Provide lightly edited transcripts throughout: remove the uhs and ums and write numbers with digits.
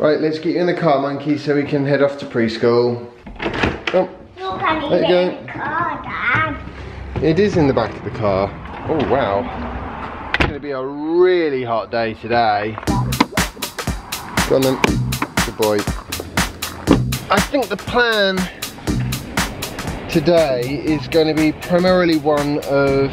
Right, let's get you in the car, monkey, so we can head off to preschool. Oh, there you go. In the car, Dad. It is in the back of the car. Oh wow. It's going to be a really hot day today. Go on then. Good boy. I think the plan today is going to be primarily one of,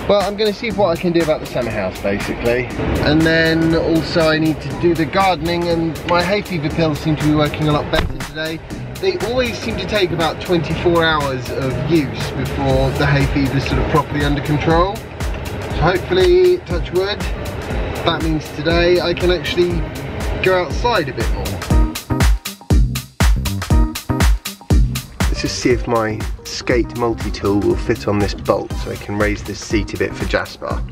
well, I'm going to see what I can do about the summer house basically, and then also I need to do the gardening, and my hay fever pills seem to be working a lot better today. They always seem to take about 24 hours of use before the hay fever is sort of properly under control. So hopefully, touch wood, that means today I can actually go outside a bit more. Let's just see if my skate multi-tool will fit on this bolt so I can raise this seat a bit for Jasper.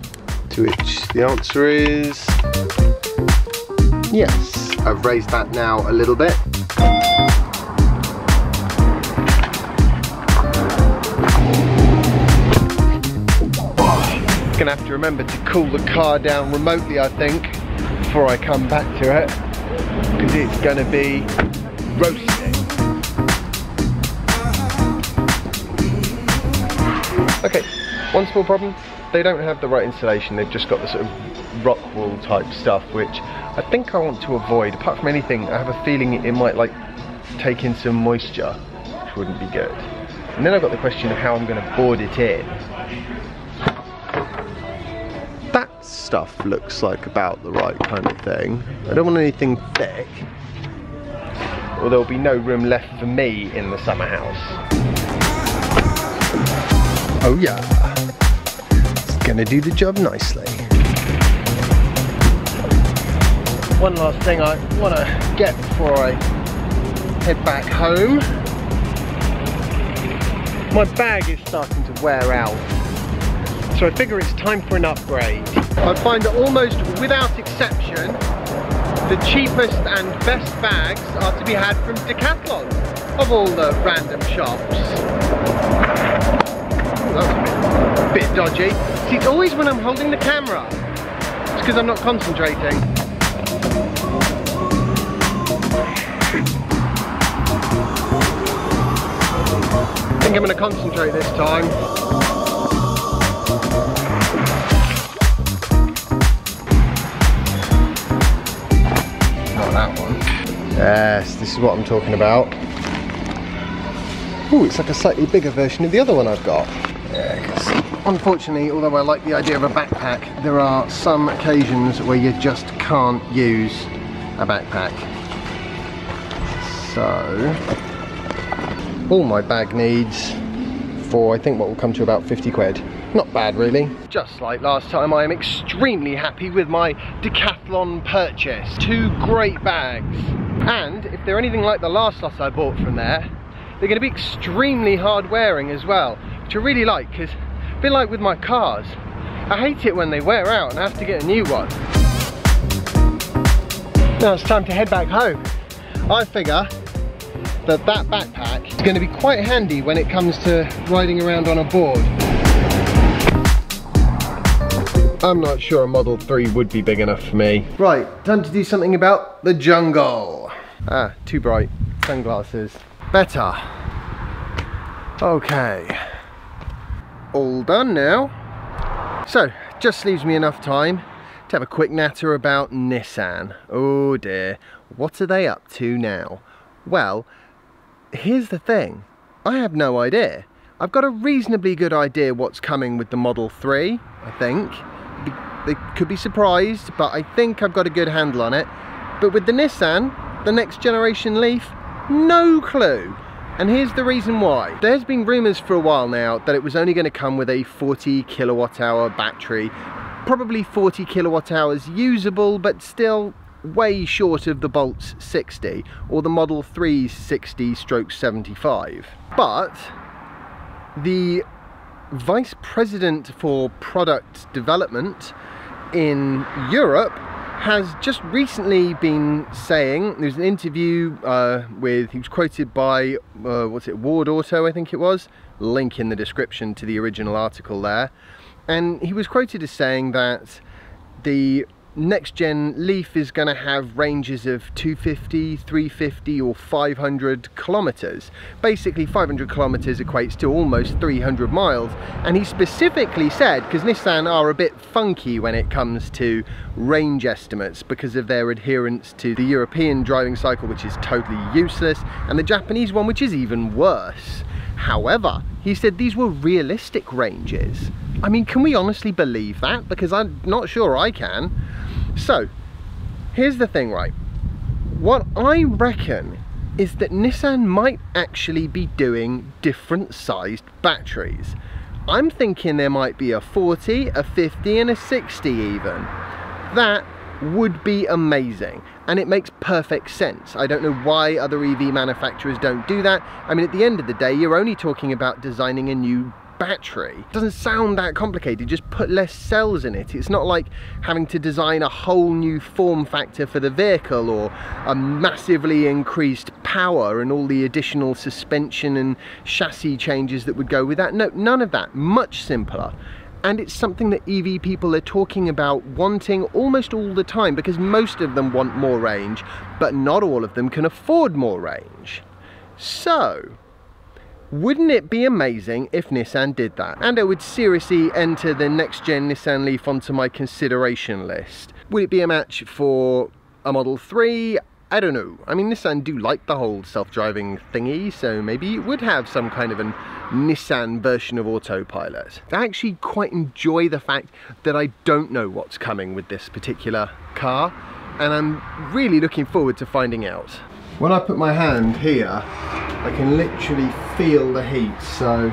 To which the answer is yes. I've raised that now a little bit. Gonna have to remember to cool the car down remotely, I think, before I come back to it, because it's gonna be roasting. Okay, one small problem, they don't have the right insulation. They've just got the sort of rock wool type stuff, which I think I want to avoid. Apart from anything, I have a feeling it might like take in some moisture, which wouldn't be good. And then I've got the question of how I'm going to board it in. That stuff looks like about the right kind of thing. I don't want anything thick, or there'll be no room left for me in the summer house. Oh yeah, it's gonna do the job nicely. One last thing I want to get before I head back home. My bag is starting to wear out, so I figure it's time for an upgrade. I find that almost without exception, the cheapest and best bags are to be had from Decathlon, of all the random shops. That was a bit dodgy. See, it's always when I'm holding the camera. It's because I'm not concentrating. I think I'm going to concentrate this time. Not that one. Yes, this is what I'm talking about. Ooh, it's like a slightly bigger version of the other one I've got. Yeah, unfortunately, although I like the idea of a backpack, there are some occasions where you just can't use a backpack. So, all my bag needs for I think what will come to about 50 quid. Not bad really. Just like last time, I am extremely happy with my Decathlon purchase. 2 great bags. And if they're anything like the last lot I bought from there, they're going to be extremely hard wearing as well, which I really like, because a bit like with my cars, I hate it when they wear out and I have to get a new one. Now it's time to head back home. I figure that backpack is going to be quite handy when it comes to riding around on a board. I'm not sure a Model 3 would be big enough for me. Right, time to do something about the jungle. Ah, too bright. Sunglasses. Better. Okay. All done now. So, just leaves me enough time to have a quick natter about Nissan. Oh dear, what are they up to now? Well, here's the thing. I have no idea. I've got a reasonably good idea what's coming with the Model 3, I think. They could be surprised, but I think I've got a good handle on it. But with the Nissan, the next generation Leaf, no clue. And here's the reason why. There's been rumours for a while now that it was only going to come with a 40 kilowatt hour battery. Probably 40 kilowatt hours usable, but still way short of the Bolt's 60 or the Model 3's 60/75. But the Vice President for Product Development in Europe has just recently been saying, there was an interview he was quoted by, Wardsauto I think it was, link in the description to the original article there, and he was quoted as saying that the next gen Leaf is going to have ranges of 250, 350 or 500 kilometers. Basically 500 kilometers equates to almost 300 miles, and he specifically said, because Nissan are a bit funky when it comes to range estimates because of their adherence to the European driving cycle, which is totally useless, and the Japanese one, which is even worse. However, he said these were realistic ranges. I mean, can we honestly believe that? Because I'm not sure I can. So, here's the thing, right? What I reckon is that Nissan might actually be doing different sized batteries. I'm thinking there might be a 40, a 50 and a 60 even. That would be amazing, and it makes perfect sense. I don't know why other EV manufacturers don't do that. I mean, at the end of the day, you're only talking about designing a new battery. It doesn't sound that complicated, just put less cells in it. It's not like having to design a whole new form factor for the vehicle, or a massively increased power and all the additional suspension and chassis changes that would go with that. No, none of that. Much simpler. And it's something that EV people are talking about wanting almost all the time, because most of them want more range, but not all of them can afford more range. So, wouldn't it be amazing if Nissan did that? And I would seriously enter the next gen Nissan Leaf onto my consideration list. Would it be a match for a Model 3? I don't know. I mean, Nissan do like the whole self-driving thingy, so maybe it would have some kind of a Nissan version of autopilot. I actually quite enjoy the fact that I don't know what's coming with this particular car, and I'm really looking forward to finding out. When I put my hand here, I can literally feel the heat, so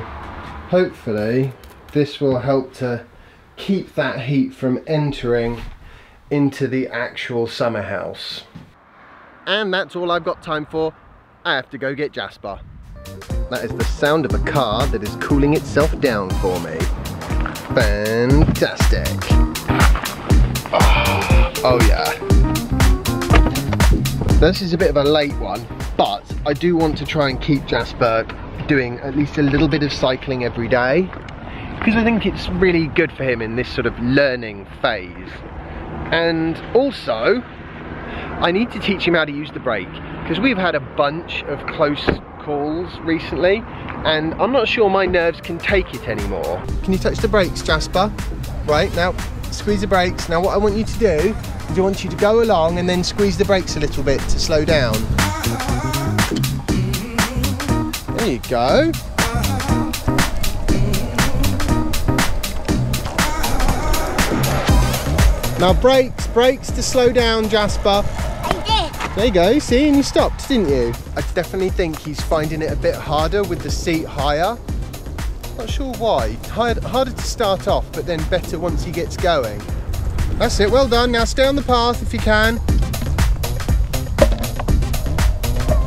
hopefully this will help to keep that heat from entering into the actual summer house. And that's all I've got time for. I have to go get Jasper. That is the sound of a car that is cooling itself down for me. Fantastic. Oh yeah. This is a bit of a late one, but I do want to try and keep Jasper doing at least a little bit of cycling every day, because I think it's really good for him in this sort of learning phase. And also, I need to teach him how to use the brake, because we've had a bunch of close calls recently, and I'm not sure my nerves can take it anymore. Can you touch the brakes, Jasper? Right, now squeeze the brakes. Now what I want you to do is I want you to go along and then squeeze the brakes a little bit to slow down. There you go. Now brakes to slow down, Jasper. There you go, see, and you stopped, didn't you? I definitely think he's finding it a bit harder with the seat higher. Not sure why. Harder to start off, but then better once he gets going. That's it, well done. Now stay on the path if you can.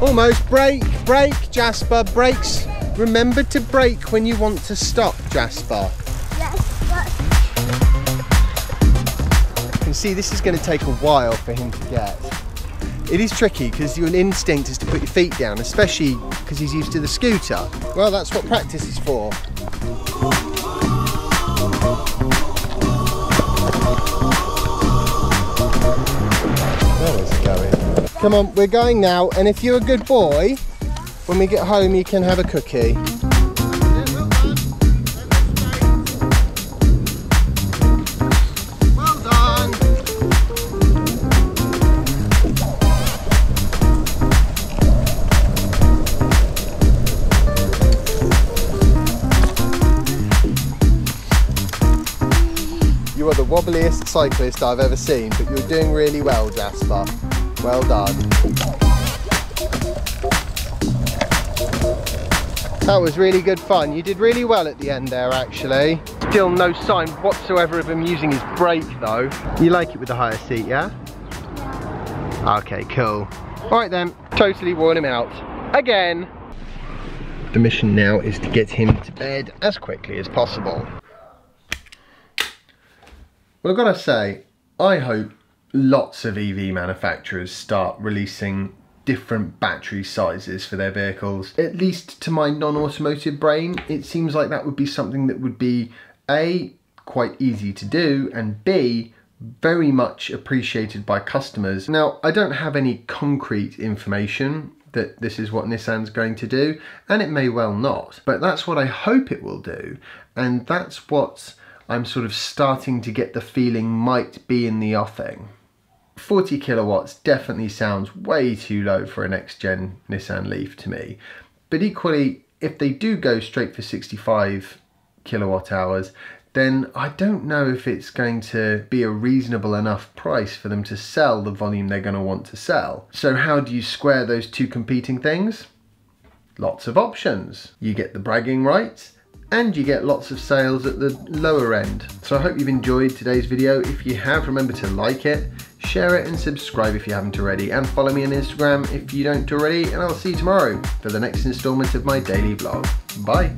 Almost. Brake, Jasper. Brakes. Remember to brake when you want to stop, Jasper. Yes, You can see this is going to take a while for him to get. It is tricky because your instinct is to put your feet down, especially because he's used to the scooter. Well, that's what practice is for. Where is it going? Come on, we're going now, and if you're a good boy, when we get home you can have a cookie. You are the wobbliest cyclist I've ever seen, but you're doing really well, Jasper. Well done. That was really good fun. You did really well at the end there, actually. Still no sign whatsoever of him using his brake, though. You like it with the higher seat, yeah? Okay, cool. All right then, totally worn him out. Again. The mission now is to get him to bed as quickly as possible. Well, I've got to say, I hope lots of EV manufacturers start releasing different battery sizes for their vehicles. At least to my non-automotive brain, it seems like that would be something that would be A, quite easy to do, and B, very much appreciated by customers. Now, I don't have any concrete information that this is what Nissan's going to do, and it may well not, but that's what I hope it will do, and that's what I'm sort of starting to get the feeling might be in the offing. 40 kilowatts definitely sounds way too low for a next-gen Nissan Leaf to me, but equally, if they do go straight for 65 kilowatt hours, then I don't know if it's going to be a reasonable enough price for them to sell the volume they're going to want to sell. So how do you square those two competing things? Lots of options. You get the bragging rights, and you get lots of sales at the lower end. So I hope you've enjoyed today's video. If you have, remember to like it, share it, and subscribe if you haven't already, and follow me on Instagram if you don't already, and I'll see you tomorrow for the next installment of my daily vlog. Bye.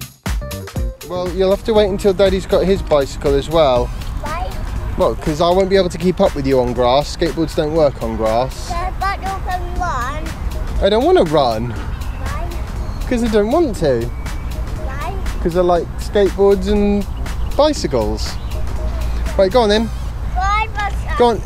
Well, you'll have to wait until Daddy's got his bicycle as well. Why? Well, because I won't be able to keep up with you on grass. Skateboards don't work on grass. Yeah, but you can run. I don't want to run. Why? Because I don't want to. Why? Because I like skateboards and bicycles. Right, go on then. Why? Go on.